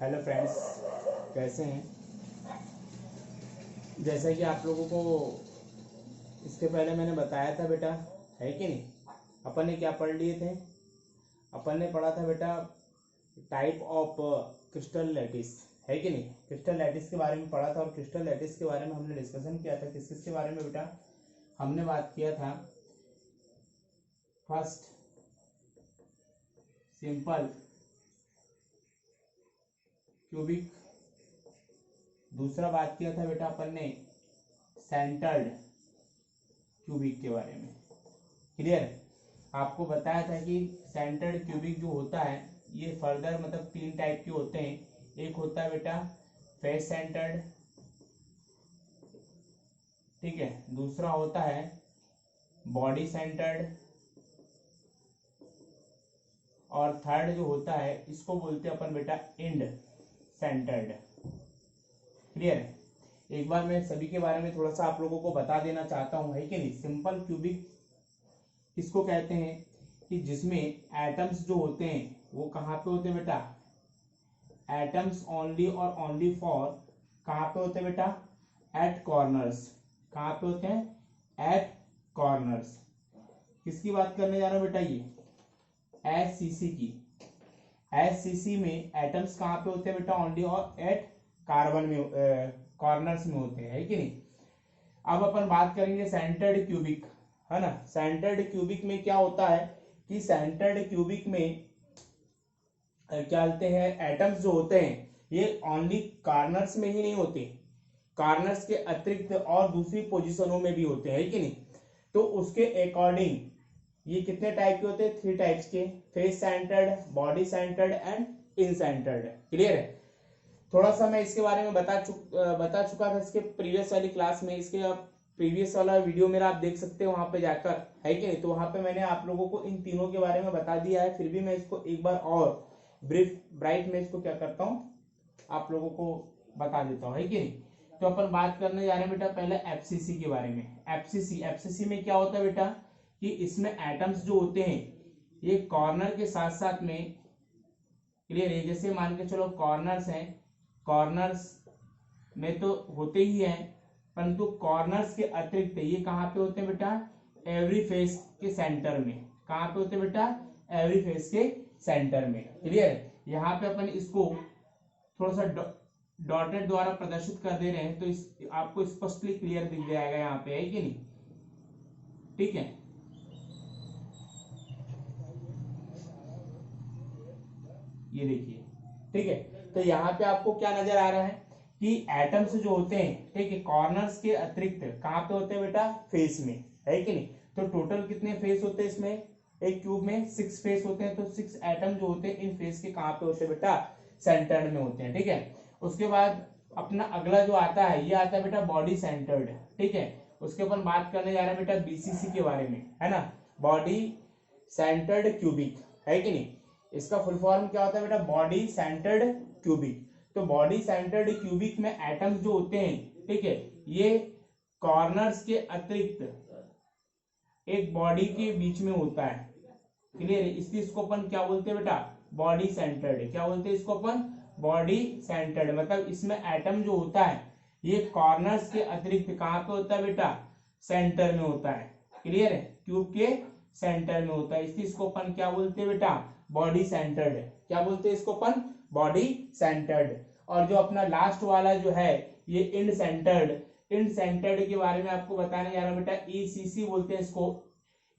Hello friends, कैसे हैं। जैसा कि आप लोगों को इसके पहले मैंने बताया था बेटा, है कि नहीं। अपन ने क्या पढ़ लिए थे। अपन ने पढ़ा था बेटा टाइप ऑफ क्रिस्टल लैटिस, है कि नहीं। क्रिस्टल लैटिस के बारे में पढ़ा था और क्रिस्टल लैटिस के बारे में हमने डिस्कशन किया था। किस किस के बारे में बेटा हमने बात किया था। फर्स्ट सिंपल क्यूबिक, दूसरा बात किया था बेटा अपन ने सेंटर्ड क्यूबिक के बारे में। क्लियर। आपको बताया था कि सेंटर्ड क्यूबिक जो होता है ये फर्दर मतलब तीन टाइप के होते हैं। एक होता है बेटा फेस सेंटर्ड, ठीक है। दूसरा होता है बॉडी सेंटर्ड और थर्ड जो होता है इसको बोलते हैं अपन बेटा एंड सेंटर्ड। क्लियर है। एक बार मैं सभी के बारे में थोड़ा सा आप लोगों को बता देना चाहता हूं, है कि नहीं। सिंपल क्यूबिक किसको कहते हैं कि जिसमें एटम्स जो होते हैं वो कहाँ पे होते हैं बेटा, एटम्स ओनली और ओनली फॉर कहाँ पे होते हैं बेटा, एट कॉर्नर्स। कहाँ पे होते हैं, एट कॉर्नर्स। किसकी बात करने जा रहा हूं बेटा, ये एचसीसी की। एचसीसी में एटम्स कहाँ पे होते हैं बेटा, ओनली और एट कार्बन में कॉर्नर्स में होते हैं, है कि नहीं। अब अपन बात करेंगे सेंटर्ड क्यूबिक, है ना। सेंटर्ड क्यूबिक में क्या होता है कि सेंटर्ड क्यूबिक में क्या बोलते हैं, एटम्स जो होते हैं ये ओनली कॉर्नर्स में ही नहीं होते, कॉर्नर्स के अतिरिक्त और दूसरी पोजीशनों में भी होते हैं, कि नहीं। तो उसके अकॉर्डिंग ये कितने टाइप के होते हैं, थ्री टाइप्स के, face centred, body centred and in centred. Clear है। थोड़ा सा मैं इसके बारे में बता चुका था इसके प्रीवियस वाली क्लास में। इसके प्रीवियस वाला वीडियो मेरा आप देख सकते हो वहां पे जाकर, है कि नहीं। तो वहां पे मैंने आप लोगों को इन तीनों के बारे में बता दिया है। फिर भी मैं इसको एक बार और ब्राइट में इसको क्या करता हूँ, आप लोगों को बता देता हूँ, है कि नहीं। तो अपन बात करने जा रहे हैं बेटा पहले एफसीसी के बारे में। एफसीसी में क्या होता है बेटा कि इसमें एटम्स जो होते हैं ये कॉर्नर के साथ साथ में, क्लियर है, जैसे मान के चलो कॉर्नर्स हैं, कॉर्नर्स में तो होते ही हैं, परंतु कॉर्नर्स के अतिरिक्त ये कहाँ पे होते हैं बेटा, एवरी फेस के सेंटर में। कहाँ पे होते हैं बेटा, एवरी फेस के सेंटर में। क्लियर है। यहाँ पे अपन इसको थोड़ा सा डॉटेड द्वारा प्रदर्शित कर दे रहे हैं तो इस आपको स्पष्टली क्लियर दिख जाएगा यहाँ पे, है कि नहीं। ठीक है। ये देखिए, ठीक है। तो यहाँ पे आपको क्या नजर आ रहा है कि एटम्स जो होते हैं, ठीक है, कॉर्नर्स के अतिरिक्त कहाँ पे होते हैं बेटा, फेस में, है कि नहीं। तो टोटल कितने फेस होते हैं इसमें, एक क्यूब में 6 फेस होते हैं। तो 6 एटम जो होते हैं इन फेस के कहाँ पे होते हैं बेटा, सेंटर्ड में होते हैं, ठीक है। उसके बाद अपना अगला जो आता है ये आता है बेटा बॉडी सेंटर्ड, ठीक है। उसके अपन बात करने जा रहे हैं बेटा बीसीसी के बारे में, है ना, बॉडी सेंटर्ड क्यूबिक, है कि नहीं। इसका फुल फॉर्म क्या होता है बेटा, बॉडी सेंटर्ड क्यूबिक। तो बॉडी सेंटर्ड क्यूबिक में एटम्स जो होते हैं, ठीक है, ये कॉर्नर्स के अतिरिक्त एक बॉडी के बीच में होता है। क्लियर है। इसको अपन क्या बोलते हैं बेटा, बॉडी सेंटर्ड। क्या बोलते हैं इसको अपन, बॉडी सेंटर्ड। मतलब इसमें एटम जो होता है ये कॉर्नर्स के अतिरिक्त कहाँ पे होता है बेटा, सेंटर में होता है। क्लियर है। क्यूब के सेंटर में होता है। इसको अपन क्या बोलते हैं बेटा, बॉडी सेंटर्ड। क्या बोलते हैं इसको अपन, बॉडी सेंटर्ड। और जो अपना लास्ट वाला जो है ये इंड सेंटर्ड। इंड सेंटर्ड के बारे में आपको बताने जा रहा हूं बेटा, ईसीसी बोलते हैं इसको,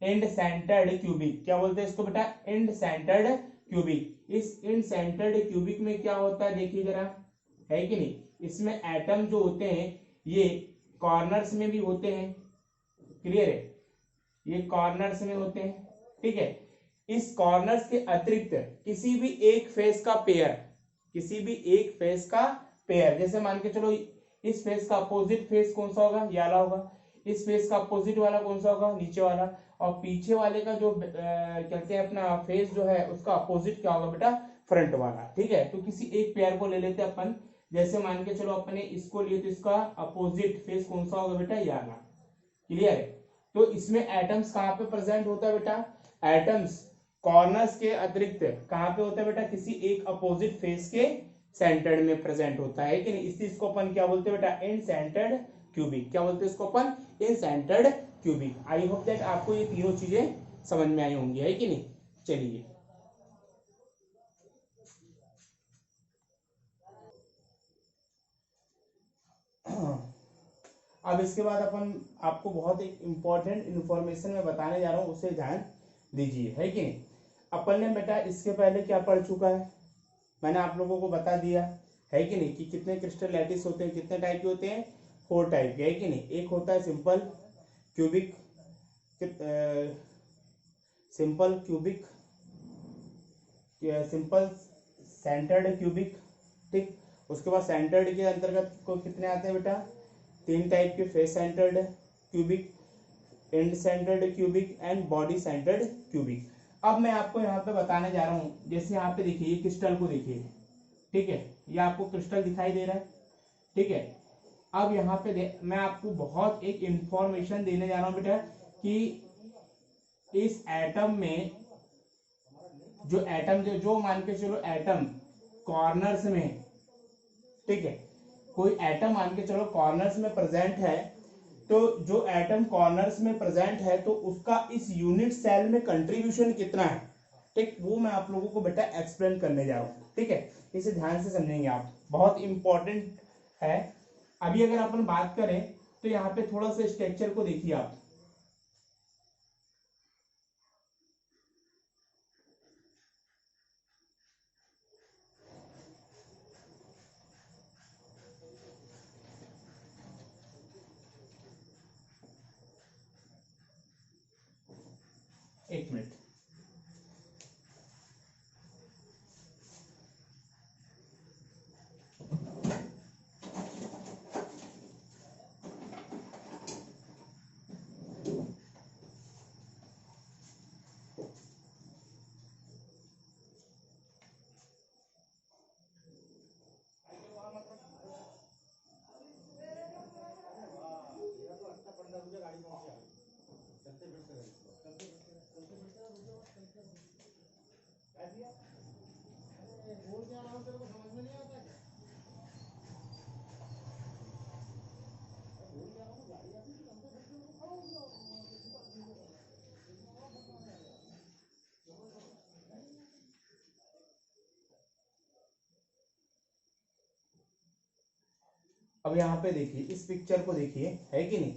इंड सेंटर्ड क्यूबिक। क्या बोलते हैं इसको बेटा, इंड सेंटर्ड क्यूबिक। इस इंड सेंटर्ड क्यूबिक में क्या होता है देखिए जरा, है कि नहीं। इसमें एटम जो होते हैं ये कॉर्नर्स में भी होते हैं। क्लियर है, ये कॉर्नर्स में होते हैं, ठीक है। इस कॉर्नर्स के अतिरिक्त किसी भी एक फेस का पेयर, किसी भी एक फेस का पेयर, जैसे मान के चलो इस फेस का अपोजिट फेस कौन सा होगा, ये वाला होगा। इस फेस का अपोजिट वाला कौन सा होगा, नीचे वाला। और पीछे वाले का जो कहते हैं अपना फेस जो है उसका अपोजिट क्या होगा बेटा, फ्रंट वाला। ठीक है। तो किसी एक पेयर को ले लेते हैं अपन, जैसे मान के चलो अपने इसको लिए तो इसका अपोजिट फेस कौन सा होगा बेटा, ये वाला। क्लियर है। तो इसमें एटम्स कहाँ पे प्रेजेंट होता है बेटा, एटम्स कॉर्नर्स के अतिरिक्त कहाँ पे होता है बेटा, किसी एक अपोजिट फेस के सेंटर्ड में प्रेजेंट होता है कि नहीं, इस चीज को अपन क्या बोलते हैं बेटा, इन सेंटर्ड क्यूबिक। क्या बोलते हैं इसको अपन, in centred cubic. I hope that आपको ये तीनों चीजें समझ में आई होंगी, है कि नहीं। चलिए अब इसके बाद अपन आपको बहुत एक इंपॉर्टेंट इंफॉर्मेशन में बताने जा रहा हूँ, उसे ध्यान दीजिए, है कि नहीं। अपन ने बेटा इसके पहले क्या पढ़ चुका है, मैंने आप लोगों को बता दिया है कि नहीं, कि कितने क्रिस्टल लैटिस होते हैं, कितने टाइप के होते हैं, 4 टाइप के, है कि नहीं। एक होता है simple cubic, simple cubic, simple centred cubic, ठीक। उसके बाद सेंटर्ड के अंतर्गत को कितने आते हैं बेटा, 3 टाइप के, face centred cubic, and centred cubic and body centred cubic. अब मैं आपको यहाँ पे बताने जा रहा हूँ, जैसे यहाँ पे देखिए, ये क्रिस्टल को देखिए, ठीक है, ये आपको क्रिस्टल दिखाई दे रहा है, ठीक है। अब यहाँ पे मैं आपको बहुत एक इंफॉर्मेशन देने जा रहा हूँ बेटा, कि इस एटम में जो एटम जो मान के चलो एटम कॉर्नर्स में, ठीक है, कोई एटम मान के चलो कॉर्नर्स में प्रेजेंट है, तो जो एटम कॉर्नर्स में प्रेजेंट है तो उसका इस यूनिट सेल में कंट्रीब्यूशन कितना है, ठीक, वो मैं आप लोगों को बेटा एक्सप्लेन करने जा रहा हूँ, ठीक है। इसे ध्यान से समझेंगे आप, बहुत इंपॉर्टेंट है। अभी अगर अपन बात करें तो यहाँ पे थोड़ा सा स्ट्रक्चर को देखिए आप, एक मिनट। अब यहाँ पे देखिए, इस पिक्चर को देखिए, है कि नहीं।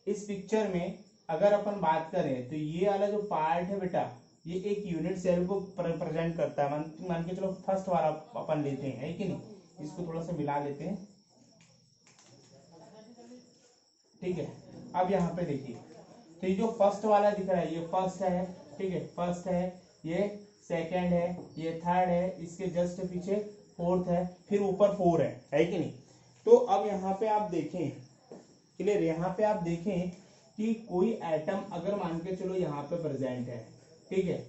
इस पिक्चर में अगर अपन बात करें तो ये वाला जो पार्ट है बेटा, ये एक यूनिट सेल को प्रेजेंट करता है। मान के चलो फर्स्ट वाला अपन लेते हैं, है कि नहीं। इसको थोड़ा सा मिला लेते हैं, ठीक है। अब यहाँ पे देखिए, तो ये जो फर्स्ट वाला दिख रहा है, ये फर्स्ट है, ठीक है, फर्स्ट है, ये सेकंड है, ये थर्ड है, इसके जस्ट पीछे फोर्थ है, फिर ऊपर 4 है कि नहीं। तो अब यहाँ पे आप देखें, क्लियर, यहाँ पे आप देखें कि कोई एटम अगर मान के चलो यहाँ पे प्रेजेंट है, ठीक है,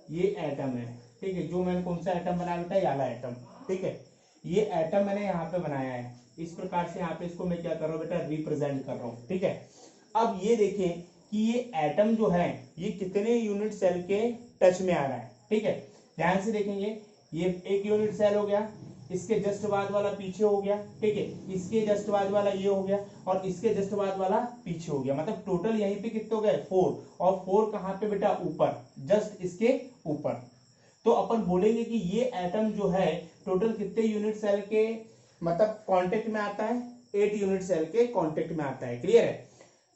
ये एटम है, ठीक है, जो मैंने कौन सा एटम बनाया बेटा, ये वाला एटम, ठीक है, ये एटम मैंने यहाँ पे बनाया है। इस प्रकार से यहाँ पे इसको मैं क्या कर रहा हूँ बेटा, रिप्रेजेंट कर रहा हूँ, ठीक है। अब ये देखें कि ये एटम जो है ये कितने यूनिट सेल के टच में आ रहा है, ठीक है। ध्यान से देखेंगे, ये एक यूनिट सेल हो गया, इसके जस्ट बाद वाला पीछे हो गया, ठीक है, इसके जस्ट बाद वाला ये हो गया, और इसके जस्ट बाद वाला पीछे हो गया। मतलब टोटल यहीं पे कितने हो गए, 4, और 4 कहाँ पे बेटा, ऊपर, जस्ट इसके ऊपर। तो अपन बोलेंगे कि ये एटम जो है टोटल कितने यूनिट सेल के मतलब कांटेक्ट में आता है, 8 यूनिट सेल के कांटेक्ट में आता है, क्लियर है।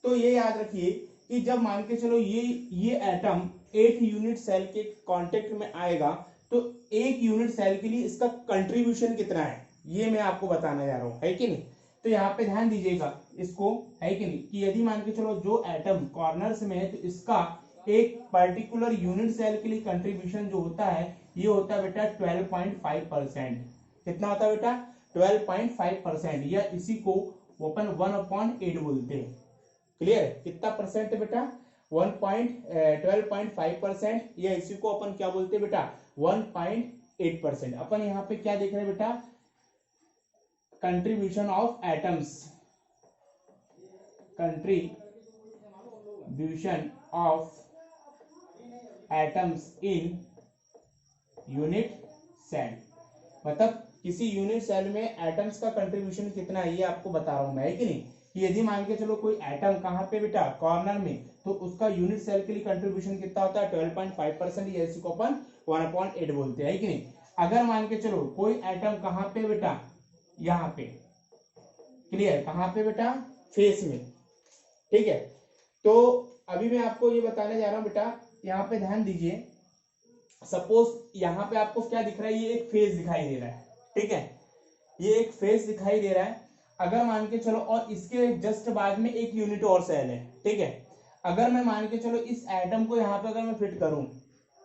तो ये याद रखिए कि जब मान के चलो ये एटम 8 यूनिट सेल के कांटेक्ट में आएगा, तो एक यूनिट सेल के लिए इसका कंट्रीब्यूशन कितना है, ये मैं आपको बताने जा रहा हूं, है कि नहीं। तो यहाँ पे ध्यान दीजिएगा इसको, है कि नहीं, कि यदि मान के चलो जो एटम कॉर्नर्स में है, तो इसका एक पर्टिकुलर यूनिट सेल के लिए कंट्रीब्यूशन जो होता है, ये होता है बेटा 12.5%। कितना होता है बेटा, 12.5%, या इसी को ओपन 1/8 बोलते हैं, क्लियर है। कितना परसेंट है बेटा, 12.5%, या इसी को अपन क्या बोलते हैं बेटा, 1.8%। अपन यहाँ पे क्या देख रहे हैं बेटा, contribution of atoms, contribution of atoms in unit cell, मतलब किसी यूनिट सेल में एटम्स का कंट्रीब्यूशन कितना है ये आपको बता रहा हूं मैं, है कि नहीं। कि यदि मान के चलो कोई एटम कहाँ पे बेटा, कॉर्नर में, तो उसका यूनिट सेल के लिए कंट्रीब्यूशन कितना होता है 12.5%, या इसी को अपन 1/8 बोलते हैं, है कि नहीं। अगर मान के चलो कोई एटम कहाँ पे बेटा, यहाँ पे, क्लियर, कहाँ पे बेटा, फेस में, ठीक है। तो अभी मैं आपको ये बताने जा रहा हूं बेटा, यहाँ पे ध्यान दीजिए। सपोज यहाँ पे आपको क्या दिख रहा है, ये एक फेस दिखाई दे रहा है, ठीक है, ये एक फेस दिखाई दे रहा है। अगर मान के चलो, और इसके जस्ट बाद में एक यूनिट और सेल है, ठीक है। अगर मैं मान के चलो इस एटम को यहाँ पे अगर मैं फिट करूं,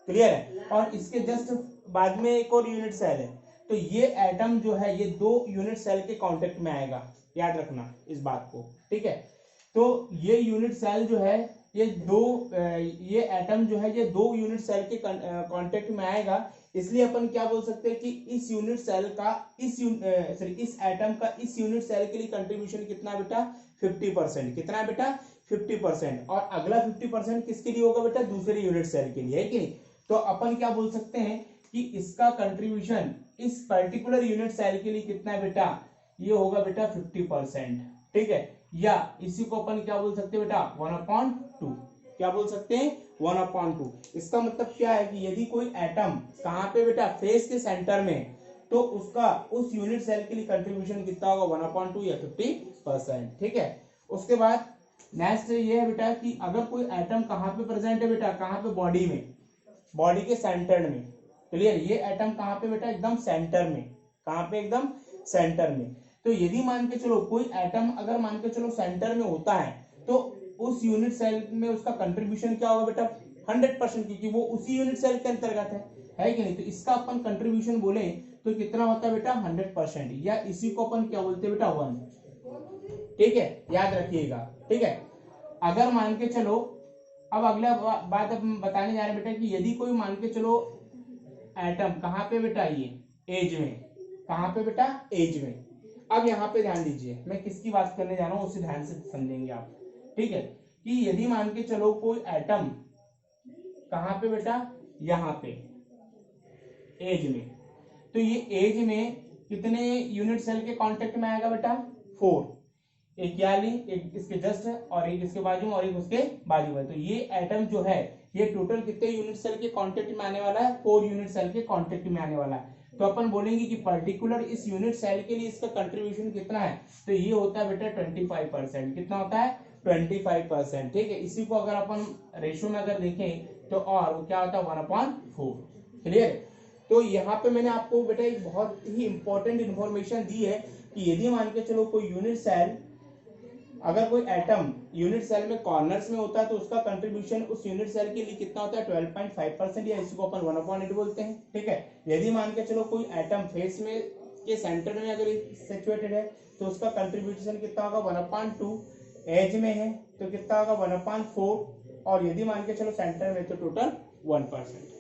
क्लियर है, और इसके जस्ट बाद में एक और यूनिट सेल है, तो ये एटम जो है ये दो यूनिट सेल के कांटेक्ट में आएगा, याद रखना इस बात को, ठीक है। तो ये यूनिट सेल जो है, ये एटम जो है ये दो यूनिट सेल के कांटेक्ट में आएगा। इसलिए अपन क्या बोल सकते हैं कि इस यूनिट सेल का इस एटम का इस यूनिट सेल के लिए कंट्रीब्यूशन कितना है बेटा, 50%। कितना है बेटा, 50%। और अगला 50% किसके लिए होगा बेटा, दूसरे यूनिट सेल के लिए, है कि नहीं। तो अपन क्या बोल सकते हैं कि इसका कंट्रीब्यूशन इस पर्टिकुलर यूनिट सेल के लिए कितना है बेटा, ये होगा बेटा 50%, ठीक है। या इसी को अपन क्या बोल सकते हैं बेटा, 1/2। क्या बोल सकते हैं, 1/2। इसका मतलब क्या है कि यदि कोई एटम कहाँ पे बेटा, फेस के सेंटर में, तो उसका उस यूनिट सेल के लिए कंट्रीब्यूशन कितना होगा, 1/2 या 50%, ठीक है। उसके बाद नेक्स्ट ये है बेटा कि अगर कोई एटम कहाँ पे प्रेजेंट है बेटा, कहाँ पे, बॉडी में, बॉडी के सेंटर में, क्लियर। ये एटम कहाँ पे बेटा, एकदम सेंटर में, कहाँ पे, एकदम सेंटर में। तो यदि मान के चलो कोई एटम अगर मान के चलो सेंटर में होता है, तो उस यूनिट सेल में उसका कंट्रीब्यूशन क्या होगा बेटा, 100%, क्योंकि वो उसी यूनिट सेल के अंतर्गत है कि नहीं। तो इसका अपन कंट्रीब्यूशन बोले तो कितना होता है बेटा, 100%, या इसी को अपन क्या बोलते हैं बेटा, 1, ठीक है, याद रखिएगा, ठीक है। अगर मान के चलो, अब अगला बात अब बताने जा रहे हैं बेटा कि यदि कोई मान के चलो एटम कहाँ पे बेटा, ये एज में, कहाँ पे बेटा, एज में। अब यहाँ पे ध्यान दीजिए, मैं किसकी बात करने जा रहा हूँ उसे ध्यान से समझेंगे आप, ठीक है। कि यदि मान के चलो कोई एटम कहाँ पे बेटा, यहाँ पे एज में, तो ये एज में कितने यूनिट सेल के कांटेक्ट में आएगा बेटा, 4। एक याली, एक इसके जस्ट, और एक इसके बाजू में, और एक उसके बाजू में। तो ये एटम जो है ये टोटल कितने यूनिट सेल के कांटेक्ट में आने वाला है, 4 यूनिट सेल के कांटेक्ट में आने वाला है। तो अपन बोलेंगे कि पर्टिकुलर इस यूनिट सेल के लिए इसका कंट्रीब्यूशन कितना है, तो ये होता है बेटा 25%। कितना होता है, 25%, ठीक है। इसी को अगर अपन रेशियो में अगर देखें तो और वो क्या होता है, 1/4, क्लियर। तो यहाँ पे मैंने आपको बेटा एक बहुत ही इंपॉर्टेंट इंफॉर्मेशन दी है कि यदि मान के चलो कोई यूनिट सेल, अगर कोई एटम यूनिट सेल में कॉर्नर्स में होता है, तो उसका कंट्रीब्यूशन उस यूनिट सेल के लिए कितना होता है, 12.5%, या इसी को अपन 1/8 बोलते हैं, ठीक है। यदि मान के चलो कोई एटम फेस में के सेंटर में अगर सिचुएटेड है, तो उसका कंट्रीब्यूशन कितना होगा, 1/2। एज में है तो कितना होगा, 1/4। और यदि मान के चलो सेंटर में, तो टोटल 1%।